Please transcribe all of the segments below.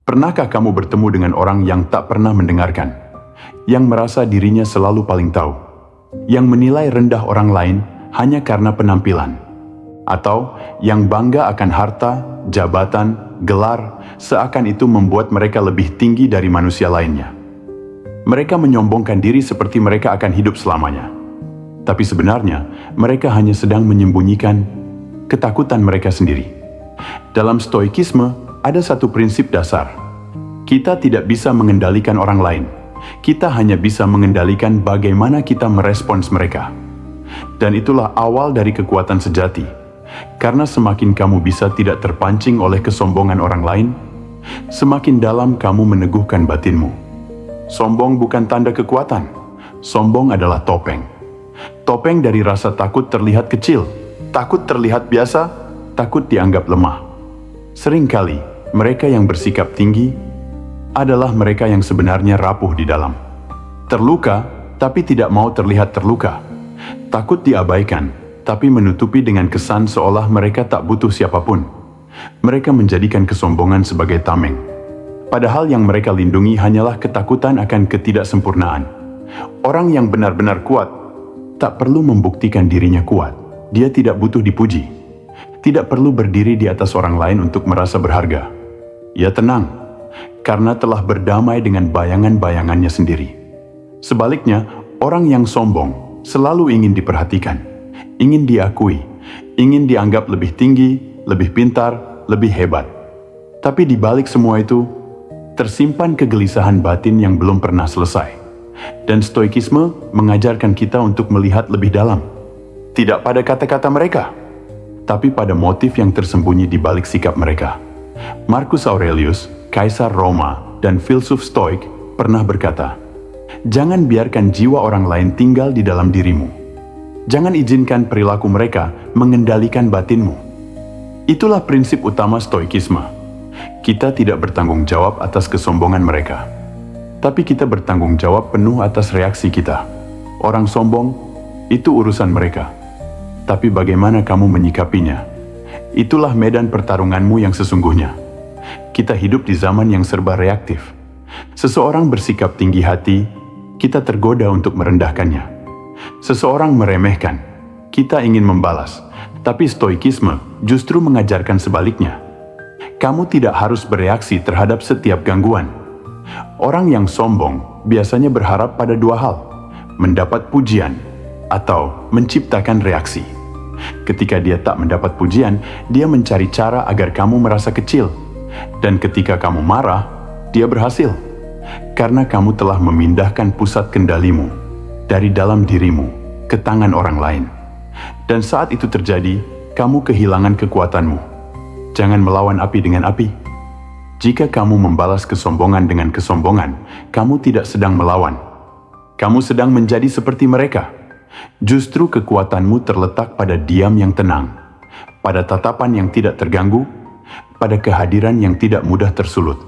Pernahkah kamu bertemu dengan orang yang tak pernah mendengarkan, yang merasa dirinya selalu paling tahu, yang menilai rendah orang lain hanya karena penampilan, atau yang bangga akan harta, jabatan, gelar, seakan itu membuat mereka lebih tinggi dari manusia lainnya? Mereka menyombongkan diri seperti mereka akan hidup selamanya. Tapi sebenarnya, mereka hanya sedang menyembunyikan ketakutan mereka sendiri. Dalam stoikisme, ada satu prinsip dasar. Kita tidak bisa mengendalikan orang lain. Kita hanya bisa mengendalikan bagaimana kita merespons mereka. Dan itulah awal dari kekuatan sejati. Karena semakin kamu bisa tidak terpancing oleh kesombongan orang lain, semakin dalam kamu meneguhkan batinmu. Sombong bukan tanda kekuatan. Sombong adalah topeng. Topeng dari rasa takut terlihat kecil, takut terlihat biasa, takut dianggap lemah. Seringkali, mereka yang bersikap tinggi adalah mereka yang sebenarnya rapuh di dalam. Terluka, tapi tidak mau terlihat terluka. Takut diabaikan, tapi menutupi dengan kesan seolah mereka tak butuh siapapun. Mereka menjadikan kesombongan sebagai tameng. Padahal yang mereka lindungi hanyalah ketakutan akan ketidaksempurnaan. Orang yang benar-benar kuat tak perlu membuktikan dirinya kuat. Dia tidak butuh dipuji. Tidak perlu berdiri di atas orang lain untuk merasa berharga. Ia tenang, karena telah berdamai dengan bayangan-bayangannya sendiri. Sebaliknya, orang yang sombong selalu ingin diperhatikan, ingin diakui, ingin dianggap lebih tinggi, lebih pintar, lebih hebat. Tapi di balik semua itu, tersimpan kegelisahan batin yang belum pernah selesai. Dan stoikisme mengajarkan kita untuk melihat lebih dalam. Tidak pada kata-kata mereka, tapi pada motif yang tersembunyi di balik sikap mereka. Marcus Aurelius, Kaisar Roma, dan filsuf Stoik pernah berkata, "Jangan biarkan jiwa orang lain tinggal di dalam dirimu. Jangan izinkan perilaku mereka mengendalikan batinmu." Itulah prinsip utama stoikisme. Kita tidak bertanggung jawab atas kesombongan mereka, tapi kita bertanggung jawab penuh atas reaksi kita. Orang sombong, itu urusan mereka. Tapi bagaimana kamu menyikapinya? Itulah medan pertarunganmu yang sesungguhnya. Kita hidup di zaman yang serba reaktif. Seseorang bersikap tinggi hati, kita tergoda untuk merendahkannya. Seseorang meremehkan, kita ingin membalas. Tapi stoikisme justru mengajarkan sebaliknya. Kamu tidak harus bereaksi terhadap setiap gangguan. Orang yang sombong biasanya berharap pada dua hal: mendapat pujian atau menciptakan reaksi. Ketika dia tak mendapat pujian, dia mencari cara agar kamu merasa kecil. Dan ketika kamu marah, dia berhasil. Karena kamu telah memindahkan pusat kendalimu dari dalam dirimu ke tangan orang lain. Dan saat itu terjadi, kamu kehilangan kekuatanmu. Jangan melawan api dengan api. Jika kamu membalas kesombongan dengan kesombongan, kamu tidak sedang melawan. Kamu sedang menjadi seperti mereka. Justru kekuatanmu terletak pada diam yang tenang, pada tatapan yang tidak terganggu, pada kehadiran yang tidak mudah tersulut.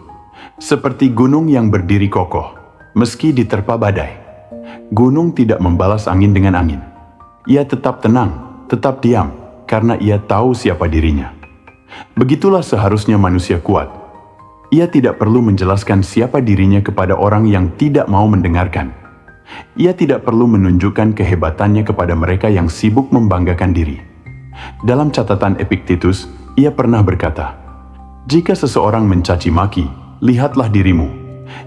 Seperti gunung yang berdiri kokoh, meski diterpa badai. Gunung tidak membalas angin dengan angin. Ia tetap tenang, tetap diam, karena ia tahu siapa dirinya. Begitulah seharusnya manusia kuat. Ia tidak perlu menjelaskan siapa dirinya kepada orang yang tidak mau mendengarkan. Ia tidak perlu menunjukkan kehebatannya kepada mereka yang sibuk membanggakan diri. Dalam catatan Epictetus, ia pernah berkata, "Jika seseorang mencaci maki, lihatlah dirimu.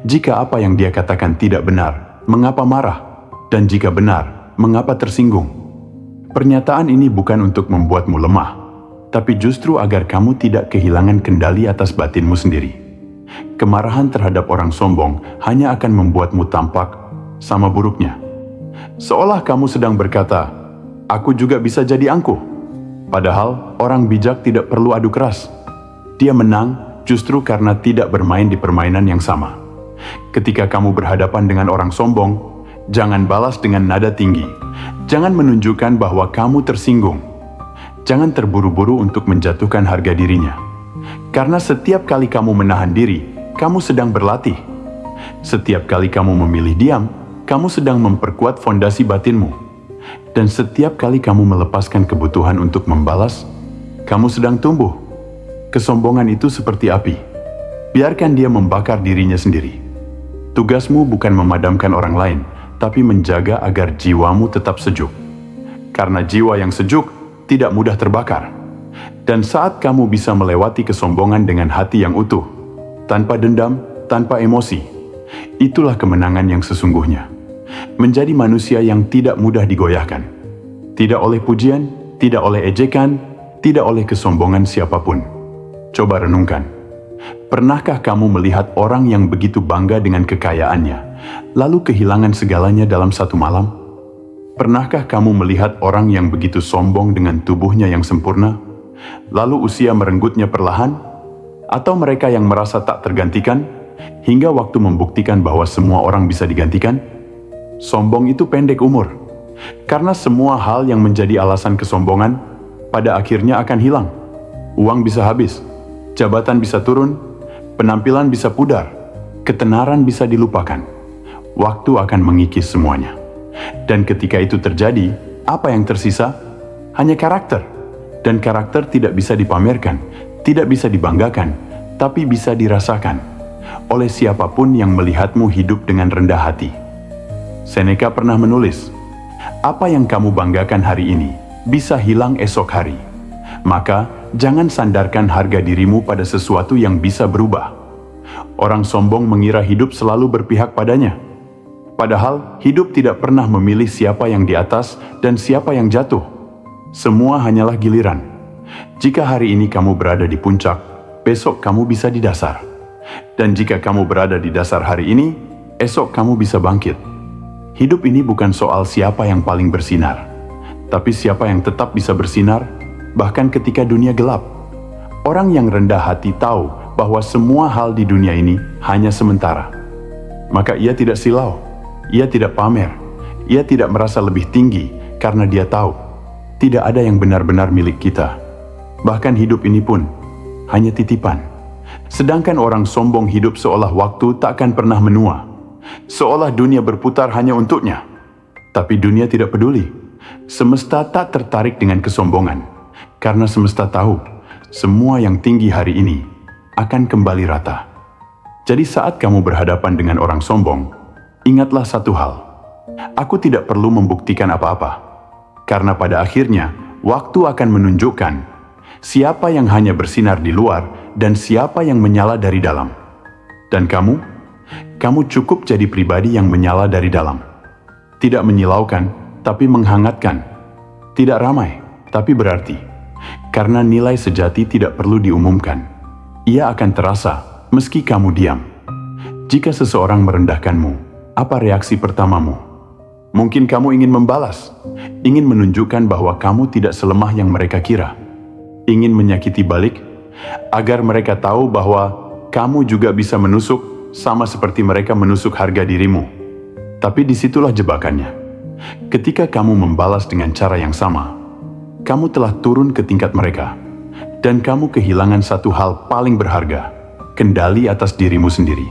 Jika apa yang dia katakan tidak benar, mengapa marah? Dan jika benar, mengapa tersinggung?" Pernyataan ini bukan untuk membuatmu lemah, tapi justru agar kamu tidak kehilangan kendali atas batinmu sendiri. Kemarahan terhadap orang sombong hanya akan membuatmu tampak sama buruknya. Seolah kamu sedang berkata, "Aku juga bisa jadi angkuh." Padahal orang bijak tidak perlu adu keras. Dia menang justru karena tidak bermain di permainan yang sama. Ketika kamu berhadapan dengan orang sombong, jangan balas dengan nada tinggi. Jangan menunjukkan bahwa kamu tersinggung. Jangan terburu-buru untuk menjatuhkan harga dirinya. Karena setiap kali kamu menahan diri, kamu sedang berlatih. Setiap kali kamu memilih diam, kamu sedang memperkuat fondasi batinmu. Dan setiap kali kamu melepaskan kebutuhan untuk membalas, kamu sedang tumbuh. Kesombongan itu seperti api. Biarkan dia membakar dirinya sendiri. Tugasmu bukan memadamkan orang lain, tapi menjaga agar jiwamu tetap sejuk. Karena jiwa yang sejuk tidak mudah terbakar. Dan saat kamu bisa melewati kesombongan dengan hati yang utuh, tanpa dendam, tanpa emosi, itulah kemenangan yang sesungguhnya. Menjadi manusia yang tidak mudah digoyahkan. Tidak oleh pujian, tidak oleh ejekan, tidak oleh kesombongan siapapun. Coba renungkan. Pernahkah kamu melihat orang yang begitu bangga dengan kekayaannya, lalu kehilangan segalanya dalam satu malam? Pernahkah kamu melihat orang yang begitu sombong dengan tubuhnya yang sempurna, lalu usia merenggutnya perlahan? Atau mereka yang merasa tak tergantikan, hingga waktu membuktikan bahwa semua orang bisa digantikan? Sombong itu pendek umur, karena semua hal yang menjadi alasan kesombongan, pada akhirnya akan hilang. Uang bisa habis, jabatan bisa turun, penampilan bisa pudar, ketenaran bisa dilupakan. Waktu akan mengikis semuanya. Dan ketika itu terjadi, apa yang tersisa? Hanya karakter. Dan karakter tidak bisa dipamerkan, tidak bisa dibanggakan, tapi bisa dirasakan oleh siapapun yang melihatmu hidup dengan rendah hati. Seneca pernah menulis, "Apa yang kamu banggakan hari ini bisa hilang esok hari. Maka jangan sandarkan harga dirimu pada sesuatu yang bisa berubah." Orang sombong mengira hidup selalu berpihak padanya. Padahal hidup tidak pernah memilih siapa yang di atas dan siapa yang jatuh. Semua hanyalah giliran. Jika hari ini kamu berada di puncak, besok kamu bisa di dasar. Dan jika kamu berada di dasar hari ini, esok kamu bisa bangkit. Hidup ini bukan soal siapa yang paling bersinar, tapi siapa yang tetap bisa bersinar, bahkan ketika dunia gelap. Orang yang rendah hati tahu bahwa semua hal di dunia ini hanya sementara. Maka ia tidak silau, ia tidak pamer, ia tidak merasa lebih tinggi karena dia tahu tidak ada yang benar-benar milik kita. Bahkan hidup ini pun hanya titipan. Sedangkan orang sombong hidup seolah waktu tak akan pernah menua. Seolah dunia berputar hanya untuknya. Tapi dunia tidak peduli. Semesta tak tertarik dengan kesombongan. Karena semesta tahu, semua yang tinggi hari ini akan kembali rata. Jadi saat kamu berhadapan dengan orang sombong, ingatlah satu hal. Aku tidak perlu membuktikan apa-apa. Karena pada akhirnya, waktu akan menunjukkan siapa yang hanya bersinar di luar dan siapa yang menyala dari dalam. Dan kamu cukup jadi pribadi yang menyala dari dalam. Tidak menyilaukan, tapi menghangatkan. Tidak ramai, tapi berarti. Karena nilai sejati tidak perlu diumumkan. Ia akan terasa meski kamu diam. Jika seseorang merendahkanmu, apa reaksi pertamamu? Mungkin kamu ingin membalas, ingin menunjukkan bahwa kamu tidak selemah yang mereka kira. Ingin menyakiti balik, agar mereka tahu bahwa kamu juga bisa menusuk sama seperti mereka menusuk harga dirimu. Tapi disitulah jebakannya. Ketika kamu membalas dengan cara yang sama, kamu telah turun ke tingkat mereka. Dan kamu kehilangan satu hal paling berharga, kendali atas dirimu sendiri.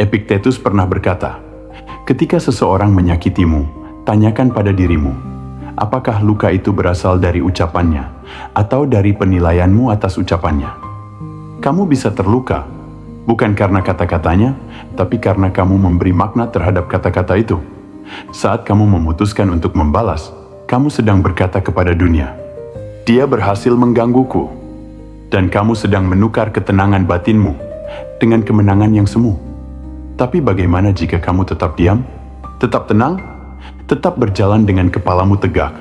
Epictetus pernah berkata, ketika seseorang menyakitimu, tanyakan pada dirimu, apakah luka itu berasal dari ucapannya atau dari penilaianmu atas ucapannya? Kamu bisa terluka, bukan karena kata-katanya, tapi karena kamu memberi makna terhadap kata-kata itu. Saat kamu memutuskan untuk membalas, kamu sedang berkata kepada dunia, "Dia berhasil menggangguku." Dan kamu sedang menukar ketenangan batinmu dengan kemenangan yang semu. Tapi bagaimana jika kamu tetap diam, tetap tenang, tetap berjalan dengan kepalamu tegak,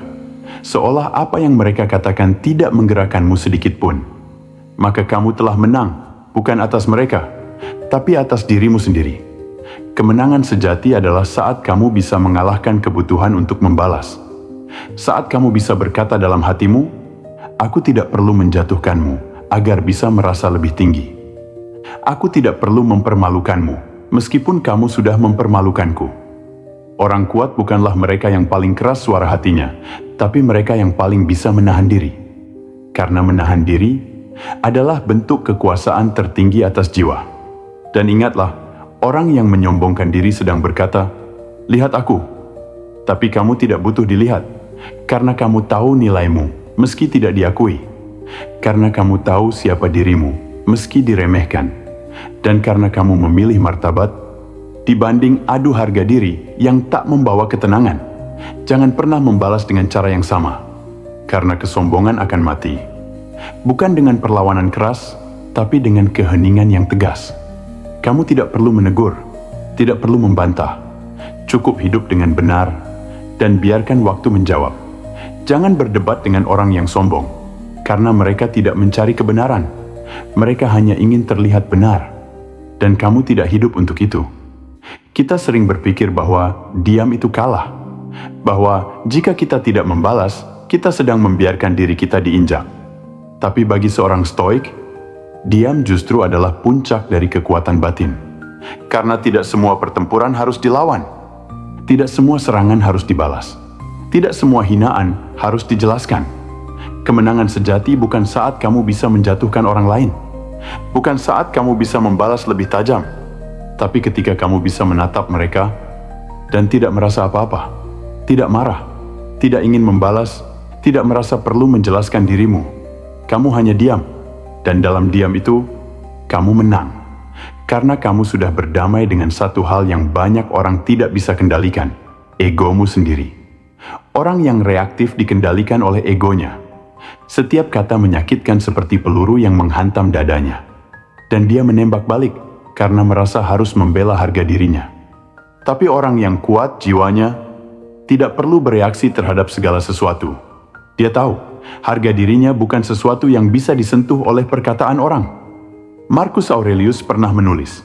seolah apa yang mereka katakan tidak menggerakkanmu sedikit pun? Maka kamu telah menang, bukan atas mereka, tapi atas dirimu sendiri. Kemenangan sejati adalah saat kamu bisa mengalahkan kebutuhan untuk membalas. Saat kamu bisa berkata dalam hatimu, "Aku tidak perlu menjatuhkanmu agar bisa merasa lebih tinggi. Aku tidak perlu mempermalukanmu, meskipun kamu sudah mempermalukanku." Orang kuat bukanlah mereka yang paling keras suara hatinya, tapi mereka yang paling bisa menahan diri. Karena menahan diri adalah bentuk kekuasaan tertinggi atas jiwa. Dan ingatlah, orang yang menyombongkan diri sedang berkata, "Lihat aku." Tapi kamu tidak butuh dilihat, karena kamu tahu nilaimu, meski tidak diakui. Karena kamu tahu siapa dirimu, meski diremehkan. Dan karena kamu memilih martabat, dibanding adu harga diri yang tak membawa ketenangan, jangan pernah membalas dengan cara yang sama, karena kesombongan akan mati. Bukan dengan perlawanan keras, tapi dengan keheningan yang tegas. Kamu tidak perlu menegur, tidak perlu membantah. Cukup hidup dengan benar, dan biarkan waktu menjawab. Jangan berdebat dengan orang yang sombong, karena mereka tidak mencari kebenaran. Mereka hanya ingin terlihat benar, dan kamu tidak hidup untuk itu. Kita sering berpikir bahwa diam itu kalah, bahwa jika kita tidak membalas, kita sedang membiarkan diri kita diinjak. Tapi bagi seorang Stoik, diam justru adalah puncak dari kekuatan batin. Karena tidak semua pertempuran harus dilawan. Tidak semua serangan harus dibalas. Tidak semua hinaan harus dijelaskan. Kemenangan sejati bukan saat kamu bisa menjatuhkan orang lain. Bukan saat kamu bisa membalas lebih tajam. Tapi ketika kamu bisa menatap mereka dan tidak merasa apa-apa, tidak marah, tidak ingin membalas, tidak merasa perlu menjelaskan dirimu. Kamu hanya diam, dan dalam diam itu, kamu menang. Karena kamu sudah berdamai dengan satu hal yang banyak orang tidak bisa kendalikan, egomu sendiri. Orang yang reaktif dikendalikan oleh egonya. Setiap kata menyakitkan seperti peluru yang menghantam dadanya. Dan dia menembak balik, karena merasa harus membela harga dirinya. Tapi orang yang kuat jiwanya tidak perlu bereaksi terhadap segala sesuatu. Dia tahu, harga dirinya bukan sesuatu yang bisa disentuh oleh perkataan orang. Marcus Aurelius pernah menulis,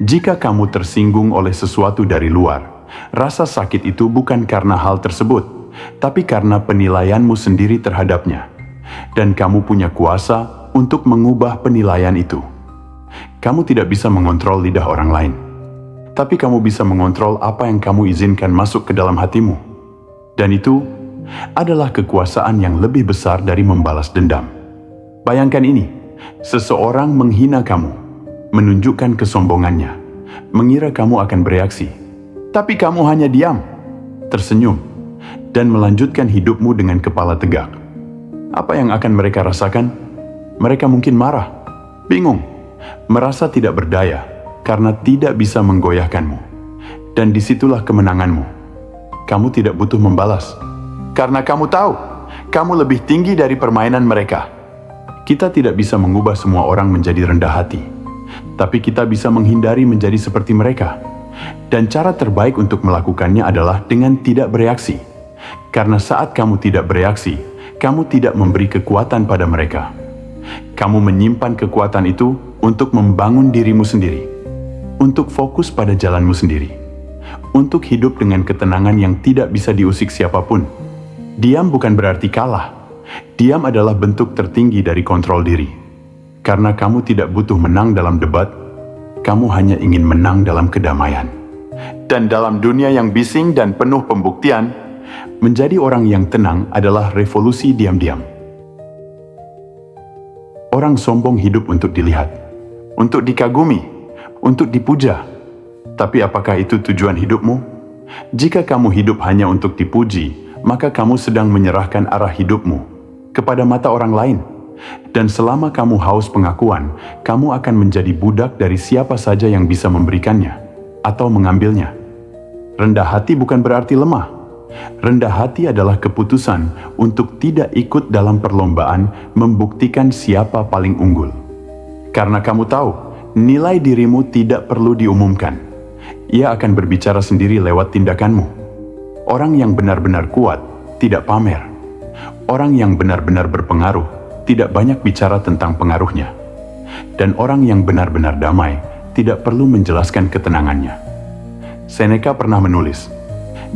"Jika kamu tersinggung oleh sesuatu dari luar, rasa sakit itu bukan karena hal tersebut, tapi karena penilaianmu sendiri terhadapnya. Dan kamu punya kuasa untuk mengubah penilaian itu." Kamu tidak bisa mengontrol lidah orang lain, tapi kamu bisa mengontrol apa yang kamu izinkan masuk ke dalam hatimu. Dan itu adalah kekuasaan yang lebih besar dari membalas dendam. Bayangkan ini, seseorang menghina kamu, menunjukkan kesombongannya, mengira kamu akan bereaksi. Tapi kamu hanya diam, tersenyum, dan melanjutkan hidupmu dengan kepala tegak. Apa yang akan mereka rasakan? Mereka mungkin marah, bingung, merasa tidak berdaya karena tidak bisa menggoyahkanmu. Dan disitulah kemenanganmu. Kamu tidak butuh membalas, karena kamu tahu, kamu lebih tinggi dari permainan mereka. Kita tidak bisa mengubah semua orang menjadi rendah hati, tapi kita bisa menghindari menjadi seperti mereka. Dan cara terbaik untuk melakukannya adalah dengan tidak bereaksi. Karena saat kamu tidak bereaksi, kamu tidak memberi kekuatan pada mereka. Kamu menyimpan kekuatan itu untuk membangun dirimu sendiri, untuk fokus pada jalanmu sendiri, untuk hidup dengan ketenangan yang tidak bisa diusik siapapun. Diam bukan berarti kalah. Diam adalah bentuk tertinggi dari kontrol diri. Karena kamu tidak butuh menang dalam debat, kamu hanya ingin menang dalam kedamaian. Dan dalam dunia yang bising dan penuh pembuktian, menjadi orang yang tenang adalah revolusi diam-diam. Orang sombong hidup untuk dilihat, untuk dikagumi, untuk dipuja. Tapi apakah itu tujuan hidupmu? Jika kamu hidup hanya untuk dipuji, maka kamu sedang menyerahkan arah hidupmu kepada mata orang lain. Dan selama kamu haus pengakuan, kamu akan menjadi budak dari siapa saja yang bisa memberikannya atau mengambilnya. Rendah hati bukan berarti lemah. Rendah hati adalah keputusan untuk tidak ikut dalam perlombaan membuktikan siapa paling unggul. Karena kamu tahu, nilai dirimu tidak perlu diumumkan. Ia akan berbicara sendiri lewat tindakanmu. Orang yang benar-benar kuat tidak pamer. Orang yang benar-benar berpengaruh tidak banyak bicara tentang pengaruhnya. Dan orang yang benar-benar damai tidak perlu menjelaskan ketenangannya. Seneca pernah menulis,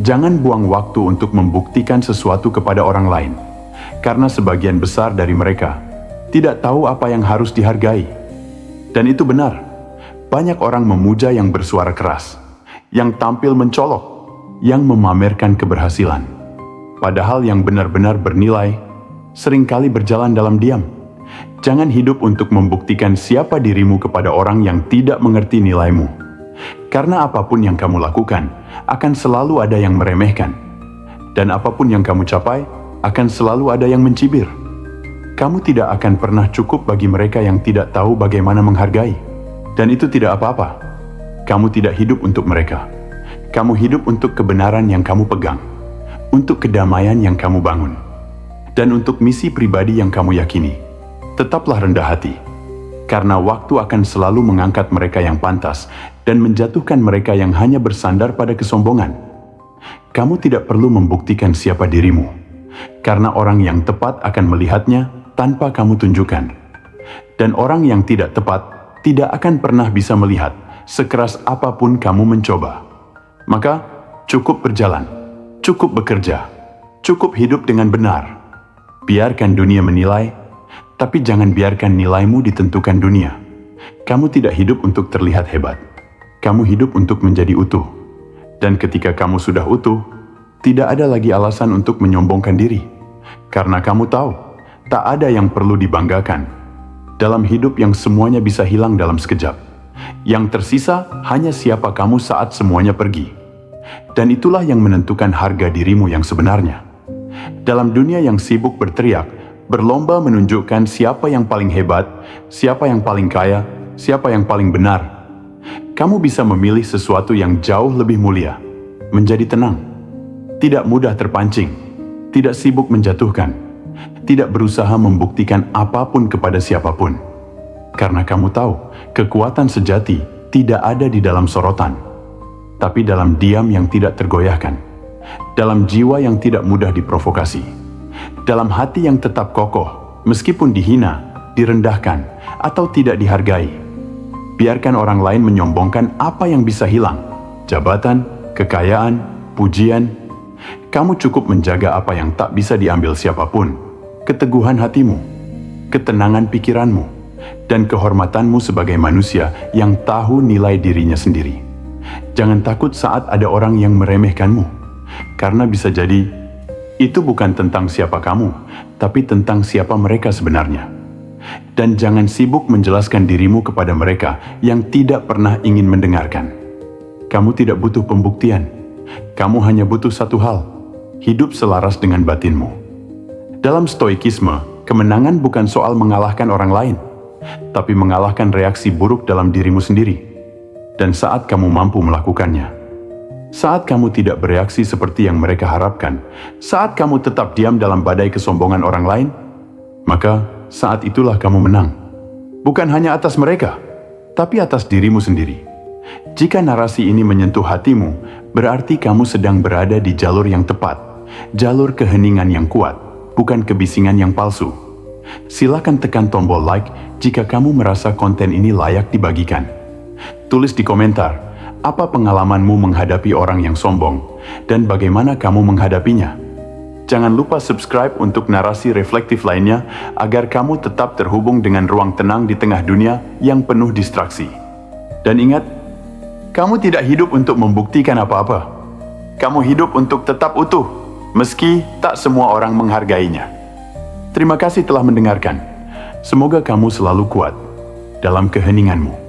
"Jangan buang waktu untuk membuktikan sesuatu kepada orang lain, karena sebagian besar dari mereka tidak tahu apa yang harus dihargai." Dan itu benar. Banyak orang memuja yang bersuara keras, yang tampil mencolok, yang memamerkan keberhasilan. Padahal yang benar-benar bernilai seringkali berjalan dalam diam. Jangan hidup untuk membuktikan siapa dirimu kepada orang yang tidak mengerti nilaimu. Karena apapun yang kamu lakukan, akan selalu ada yang meremehkan. Dan apapun yang kamu capai, akan selalu ada yang mencibir. Kamu tidak akan pernah cukup bagi mereka yang tidak tahu bagaimana menghargai. Dan itu tidak apa-apa. Kamu tidak hidup untuk mereka. Kamu hidup untuk kebenaran yang kamu pegang, untuk kedamaian yang kamu bangun, dan untuk misi pribadi yang kamu yakini. Tetaplah rendah hati, karena waktu akan selalu mengangkat mereka yang pantas dan menjatuhkan mereka yang hanya bersandar pada kesombongan. Kamu tidak perlu membuktikan siapa dirimu, karena orang yang tepat akan melihatnya tanpa kamu tunjukkan. Dan orang yang tidak tepat tidak akan pernah bisa melihat, sekeras apapun kamu mencoba. Maka, cukup berjalan, cukup bekerja, cukup hidup dengan benar. Biarkan dunia menilai, tapi jangan biarkan nilaimu ditentukan dunia. Kamu tidak hidup untuk terlihat hebat. Kamu hidup untuk menjadi utuh. Dan ketika kamu sudah utuh, tidak ada lagi alasan untuk menyombongkan diri. Karena kamu tahu, tak ada yang perlu dibanggakan. Dalam hidup yang semuanya bisa hilang dalam sekejap, yang tersisa hanya siapa kamu saat semuanya pergi. Dan itulah yang menentukan harga dirimu yang sebenarnya. Dalam dunia yang sibuk berteriak, berlomba menunjukkan siapa yang paling hebat, siapa yang paling kaya, siapa yang paling benar, kamu bisa memilih sesuatu yang jauh lebih mulia, menjadi tenang, tidak mudah terpancing, tidak sibuk menjatuhkan, tidak berusaha membuktikan apapun kepada siapapun. Karena kamu tahu, kekuatan sejati tidak ada di dalam sorotan, tapi dalam diam yang tidak tergoyahkan, dalam jiwa yang tidak mudah diprovokasi, dalam hati yang tetap kokoh, meskipun dihina, direndahkan, atau tidak dihargai. Biarkan orang lain menyombongkan apa yang bisa hilang, jabatan, kekayaan, pujian. Kamu cukup menjaga apa yang tak bisa diambil siapapun, keteguhan hatimu, ketenangan pikiranmu, dan kehormatanmu sebagai manusia yang tahu nilai dirinya sendiri. Jangan takut saat ada orang yang meremehkanmu, karena bisa jadi itu bukan tentang siapa kamu, tapi tentang siapa mereka sebenarnya. Dan jangan sibuk menjelaskan dirimu kepada mereka yang tidak pernah ingin mendengarkan. Kamu tidak butuh pembuktian, kamu hanya butuh satu hal, hidup selaras dengan batinmu. Dalam stoikisme, kemenangan bukan soal mengalahkan orang lain, tapi mengalahkan reaksi buruk dalam dirimu sendiri. Dan saat kamu mampu melakukannya, saat kamu tidak bereaksi seperti yang mereka harapkan, saat kamu tetap diam dalam badai kesombongan orang lain, maka saat itulah kamu menang. Bukan hanya atas mereka, tapi atas dirimu sendiri. Jika narasi ini menyentuh hatimu, berarti kamu sedang berada di jalur yang tepat, jalur keheningan yang kuat, bukan kebisingan yang palsu. Silakan tekan tombol like jika kamu merasa konten ini layak dibagikan. Tulis di komentar, apa pengalamanmu menghadapi orang yang sombong, dan bagaimana kamu menghadapinya. Jangan lupa subscribe untuk narasi reflektif lainnya, agar kamu tetap terhubung dengan ruang tenang di tengah dunia yang penuh distraksi. Dan ingat, kamu tidak hidup untuk membuktikan apa-apa. Kamu hidup untuk tetap utuh, meski tak semua orang menghargainya. Terima kasih telah mendengarkan. Semoga kamu selalu kuat dalam keheninganmu.